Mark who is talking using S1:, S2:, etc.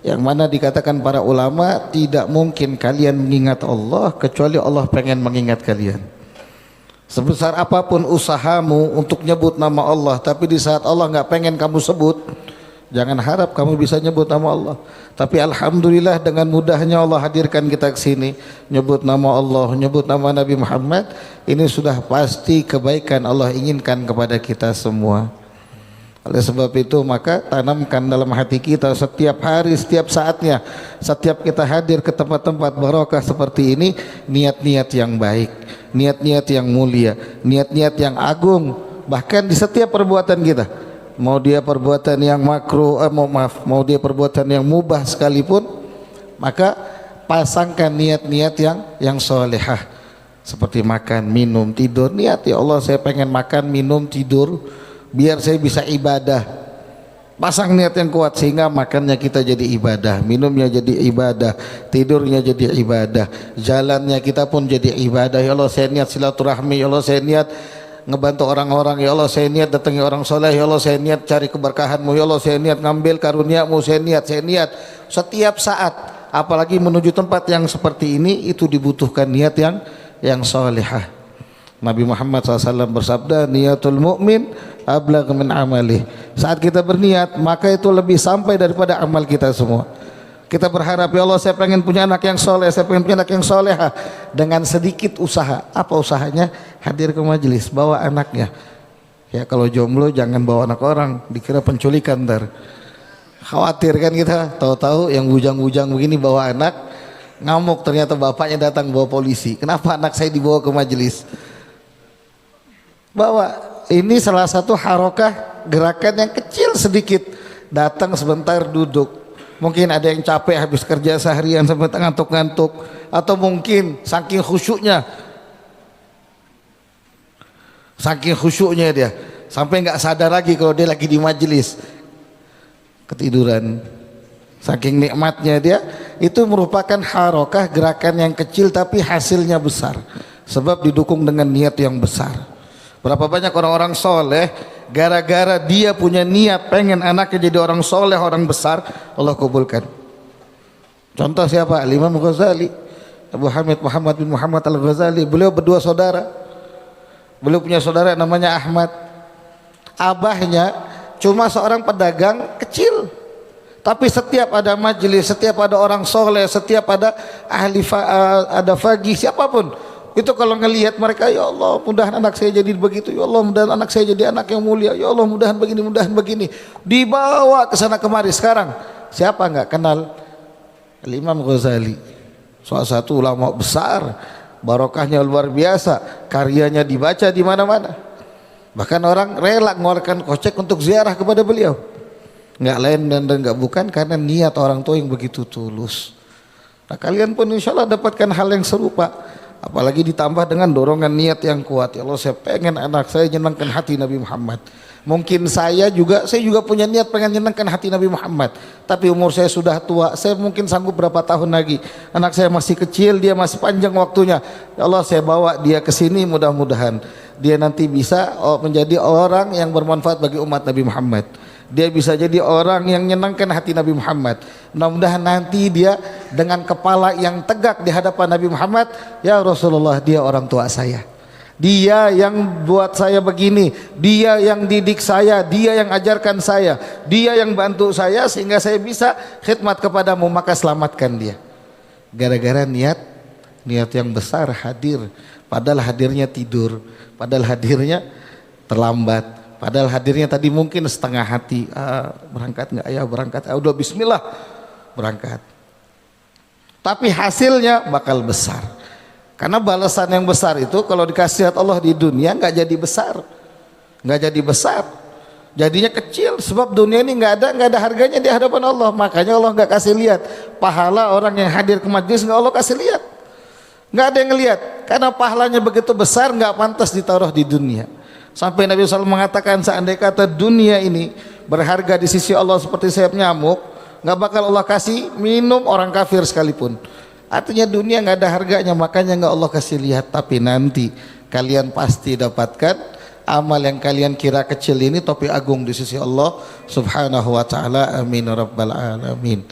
S1: yang mana dikatakan para ulama tidak mungkin kalian mengingat Allah kecuali Allah pengen mengingat kalian. Sebesar apapun usahamu untuk nyebut nama Allah, tapi di saat Allah nggak pengen kamu sebut, jangan harap kamu bisa nyebut nama Allah. Tapi alhamdulillah dengan mudahnya Allah hadirkan kita ke sini, nyebut nama Allah, nyebut nama Nabi Muhammad, ini sudah pasti kebaikan Allah inginkan kepada kita semua. Oleh sebab itu maka tanamkan dalam hati kita setiap hari, setiap saatnya, setiap kita hadir ke tempat-tempat barokah seperti ini, niat-niat yang baik, niat-niat yang mulia, niat-niat yang agung. Bahkan di setiap perbuatan kita, mau dia perbuatan yang makruh, mau dia perbuatan yang mubah sekalipun, maka pasangkan niat-niat yang solehah. Seperti makan, minum, tidur, niat ya Allah saya pengen makan, minum, tidur biar saya bisa ibadah. Pasang niat yang kuat sehingga makannya kita jadi ibadah, minumnya jadi ibadah, tidurnya jadi ibadah, jalannya kita pun jadi ibadah. Ya Allah saya niat silaturahmi, ya Allah saya niat ngebantu orang-orang, ya Allah saya niat datangi orang soleh, ya Allah saya niat cari keberkahanmu, ya Allah saya niat ngambil karuniamu, saya niat setiap saat. Apalagi menuju tempat yang seperti ini, itu dibutuhkan niat yang solehah. Nabi Muhammad SAW bersabda, niatul mu'min ablagh min amalih. Saat kita berniat maka itu lebih sampai daripada amal kita semua. Kita berharap ya Allah saya pengen punya anak yang soleh, saya pengen punya anak yang soleha. Dengan sedikit usaha. Apa usahanya? Hadir ke majelis, bawa anaknya. Ya kalau jomblo jangan bawa anak orang, dikira penculikan ntar. Khawatir kan kita, tahu-tahu yang bujang-bujang begini bawa anak, ngamuk ternyata bapaknya datang bawa polisi. Kenapa anak saya dibawa ke majelis? Bawa, ini salah satu harokah gerakan yang kecil sedikit, datang sebentar duduk. Mungkin ada yang capek habis kerja seharian sampai ngantuk-ngantuk, atau mungkin saking khusyuknya dia sampai nggak sadar lagi kalau dia lagi di majelis, ketiduran. Saking nikmatnya dia, itu merupakan harokah gerakan yang kecil tapi hasilnya besar, sebab didukung dengan niat yang besar. Berapa banyak orang-orang soleh gara-gara dia punya niat pengen anaknya jadi orang soleh, orang besar, Allah kabulkan. Contoh siapa? Imam Ghazali, Abu Hamid Muhammad bin Muhammad Al-Ghazali. Beliau berdua saudara. Beliau punya saudara namanya Ahmad. Abahnya cuma seorang pedagang kecil, tapi setiap ada majelis, setiap ada orang soleh, setiap ada ahli ada faqih, siapapun itu kalau ngelihat mereka, ya Allah mudahan anak saya jadi begitu, ya Allah mudahan anak saya jadi anak yang mulia, ya Allah mudahan begini, dibawa ke sana kemari. Sekarang siapa nggak kenal Imam Ghazali, salah satu ulama besar, barokahnya luar biasa, karyanya dibaca di mana-mana, bahkan orang rela mengeluarkan kocek untuk ziarah kepada beliau. Nggak lain dan nggak bukan karena niat orang tua yang begitu tulus. Nah kalian pun insya Allah dapatkan hal yang serupa. Apalagi ditambah dengan dorongan niat yang kuat. Ya Allah saya pengen anak saya nyenangkan hati Nabi Muhammad. Mungkin saya juga punya niat pengen nyenangkan hati Nabi Muhammad, tapi umur saya sudah tua, saya mungkin sanggup berapa tahun lagi, anak saya masih kecil, dia masih panjang waktunya. Ya Allah saya bawa dia ke sini, mudah-mudahan dia nanti bisa menjadi orang yang bermanfaat bagi umat Nabi Muhammad. Dia bisa jadi orang yang menyenangkan hati Nabi Muhammad. Mudah-mudahan nanti dia dengan kepala yang tegak di hadapan Nabi Muhammad, ya Rasulullah dia orang tua saya, dia yang buat saya begini, dia yang didik saya, dia yang ajarkan saya, dia yang bantu saya sehingga saya bisa khidmat kepadamu, maka selamatkan dia. Gara-gara niat yang besar hadir, padahal hadirnya tidur, padahal hadirnya terlambat, padahal hadirnya tadi mungkin setengah hati, berangkat nggak ya, berangkat, udah bismillah berangkat, tapi hasilnya bakal besar. Karena balasan yang besar itu kalau dikasih Allah di dunia nggak jadi besar, jadinya kecil, sebab dunia ini nggak ada harganya di hadapan Allah. Makanya Allah nggak kasih lihat pahala orang yang hadir ke majelis, nggak Allah kasih lihat, nggak ada yang ngelihat, karena pahalanya begitu besar nggak pantas ditaruh di dunia. Sampai Nabi SAW mengatakan seandainya kata dunia ini berharga di sisi Allah seperti sayap nyamuk, nggak bakal Allah kasih minum orang kafir sekalipun. Artinya dunia nggak ada harganya, makanya nggak Allah kasih lihat. Tapi nanti kalian pasti dapatkan amal yang kalian kira kecil ini tapi agung di sisi Allah Subhanahu wa taala. Amin ya rabbal alamin.